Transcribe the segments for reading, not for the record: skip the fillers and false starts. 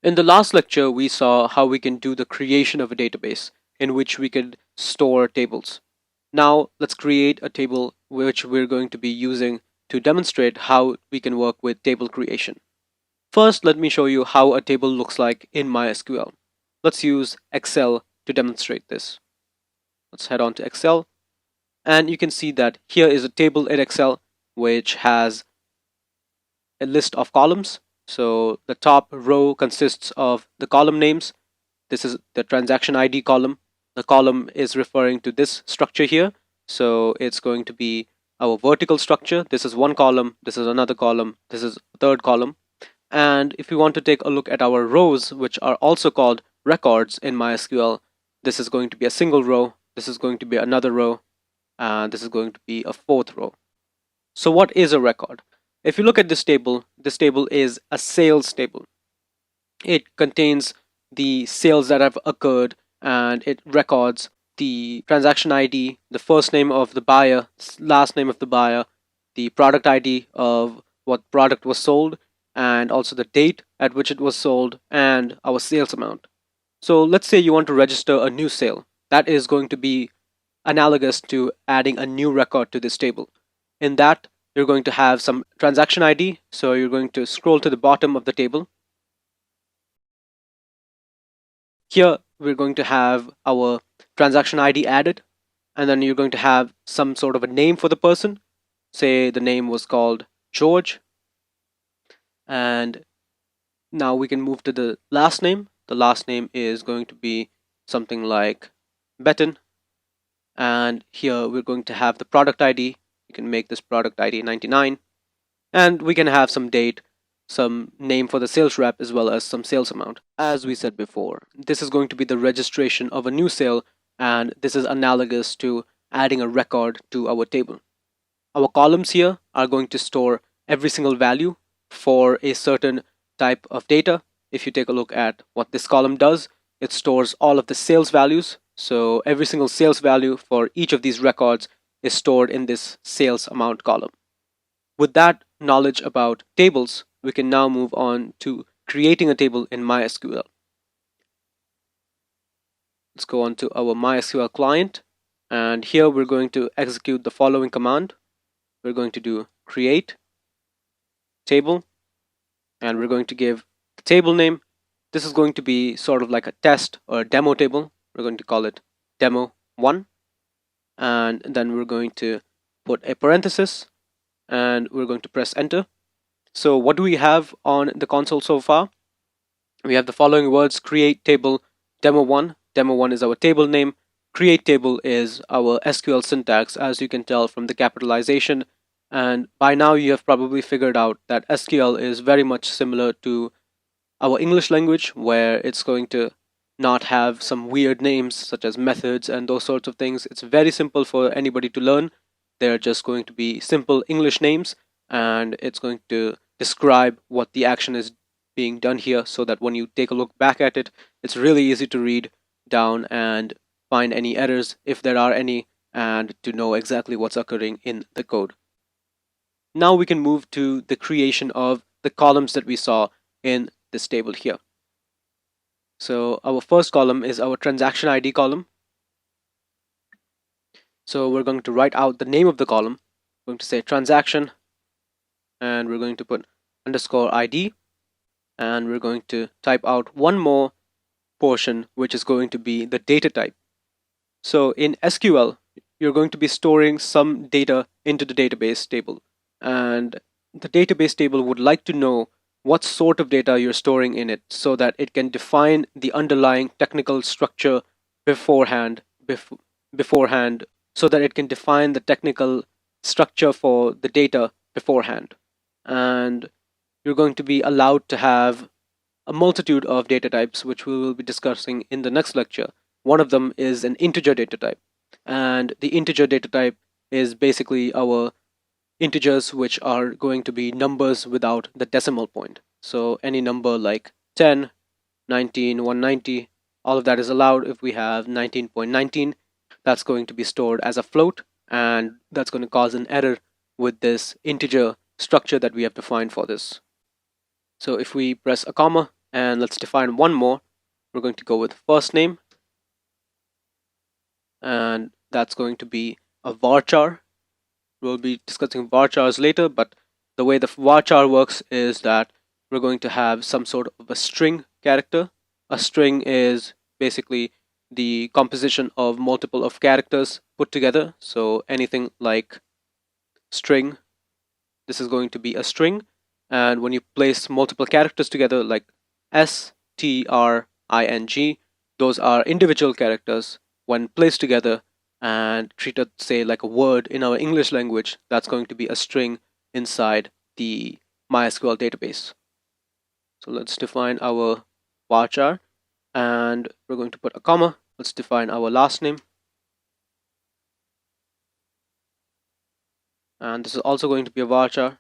In the last lecture, we saw how we can do the creation of a database in which we could store tables. Now, let's create a table which we're going to be using to demonstrate how we can work with table creation. First, let me show you how a table looks like in MySQL. Let's use Excel to demonstrate this. Let's head on to Excel, and you can see that here is a table in Excel which has a list of columns. So the top row consists of the column names. This is the transaction ID column. The column is referring to this structure here. So it's going to be our vertical structure. This is one column, this is another column, this is a third column. And if we want to take a look at our rows, which are also called records in MySQL, this is going to be a single row, this is going to be another row, and this is going to be a fourth row. So what is a record? If you look at this table is a sales table. It contains the sales that have occurred, and it records the transaction ID, the first name of the buyer, last name of the buyer, the product ID of what product was sold, and also the date at which it was sold, and our sales amount. So let's say you want to register a new sale. That is going to be analogous to adding a new record to this table. In that, you're going to have some transaction ID. So you're going to scroll to the bottom of the table. Here, we're going to have our transaction ID added. And then you're going to have some sort of a name for the person. Say the name was called George. And now we can move to the last name. The last name is going to be something like Betten. And here we're going to have the product ID. You can make this product ID 99. And we can have some date, some name for the sales rep, as well as some sales amount. As we said before, this is going to be the registration of a new sale, and this is analogous to adding a record to our table. Our columns here are going to store every single value for a certain type of data. If you take a look at what this column does, it stores all of the sales values. So every single sales value for each of these records is stored in this sales amount column. With that knowledge about tables, we can now move on to creating a table in MySQL. Let's go on to our MySQL client, and here we're going to execute the following command. We're going to do create table, and we're going to give the table name. This is going to be sort of like a test or a demo table. We're going to call it demo1, and then we're going to put a parenthesis, and we're going to press enter. So what do we have on the console so far? We have the following words: create table demo1. Demo1 is our table name. Create table is our SQL syntax, as you can tell from the capitalization. And by now you have probably figured out that SQL is very much similar to our English language, where it's going to not have some weird names such as methods and those sorts of things. It's very simple for anybody to learn. They're just going to be simple English names, and it's going to describe what the action is being done here, so that when you take a look back at it, it's really easy to read down and find any errors if there are any, and to know exactly what's occurring in the code. Now we can move to the creation of the columns that we saw in this table here. So our first column is our transaction ID column. So we're going to write out the name of the column. We're going to say transaction, and we're going to put underscore ID, and we're going to type out one more portion, which is going to be the data type. So in SQL, you're going to be storing some data into the database table, and the database table would like to know what sort of data you're storing in it, so that it can define the underlying technical structure beforehand, so that it can define the technical structure for the data beforehand. And you're going to be allowed to have a multitude of data types, which we will be discussing in the next lecture. One of them is an integer data type, and the integer data type is basically our integers, which are going to be numbers without the decimal point. So any number like 10, 19, 190, all of that is allowed. If we have 19.19, that's going to be stored as a float, and that's going to cause an error with this integer structure that we have defined for this. So if we press a comma And let's define one more. We're going to go with first name, and that's going to be a varchar. We'll be discussing varchars later, but the way the varchar works is that we're going to have some sort of a string character. A string is basically the composition of multiple of characters put together. So anything like string, this is going to be a string. And when you place multiple characters together, like string, those are individual characters. When placed together and treated, say, like a word in our English language, that's going to be a string inside the MySQL database. So let's define our varchar, and we're going to put a comma. Let's define our last name, and this is also going to be a varchar.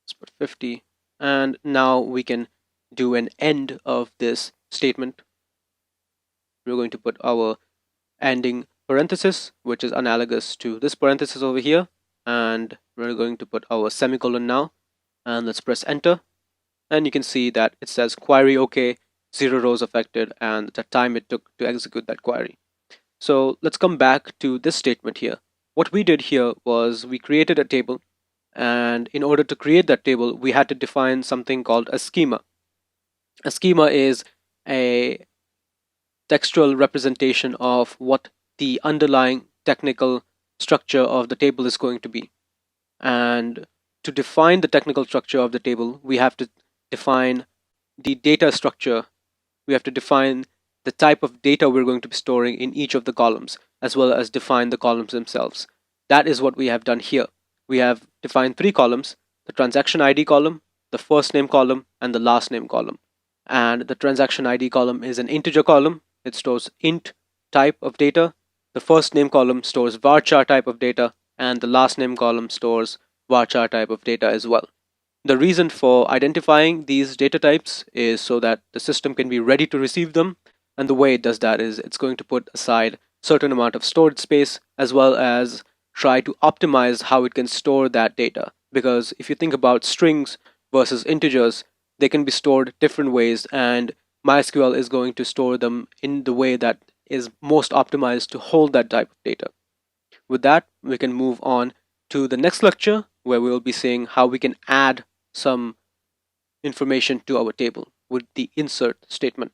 Let's put 50, and now we can do an end of this statement. We're going to put our ending parenthesis, which is analogous to this parenthesis over here, and we're going to put our semicolon now, and let's press enter, and you can see that it says query OK, 0 rows affected, and the time it took to execute that query. So let's come back to this statement here. What we did here was we created a table, and in order to create that table, we had to define something called a schema. A schema is a textual representation of what the underlying technical structure of the table is going to be. And to define the technical structure of the table, we have to define the data structure. We have to define the type of data we're going to be storing in each of the columns, as well as define the columns themselves. That is what we have done here. We have defined 3 columns: the transaction ID column, the first name column, and the last name column. And the transaction ID column is an integer column. It stores int type of data. The first name column stores varchar type of data, and the last name column stores varchar type of data as well. The reason for identifying these data types is so that the system can be ready to receive them, and the way it does that is it's going to put aside certain amount of storage space, as well as try to optimize how it can store that data. Because if you think about strings versus integers, they can be stored different ways, and MySQL is going to store them in the way that is most optimized to hold that type of data. With that, we can move on to the next lecture, where we will be seeing how we can add some information to our table with the insert statement.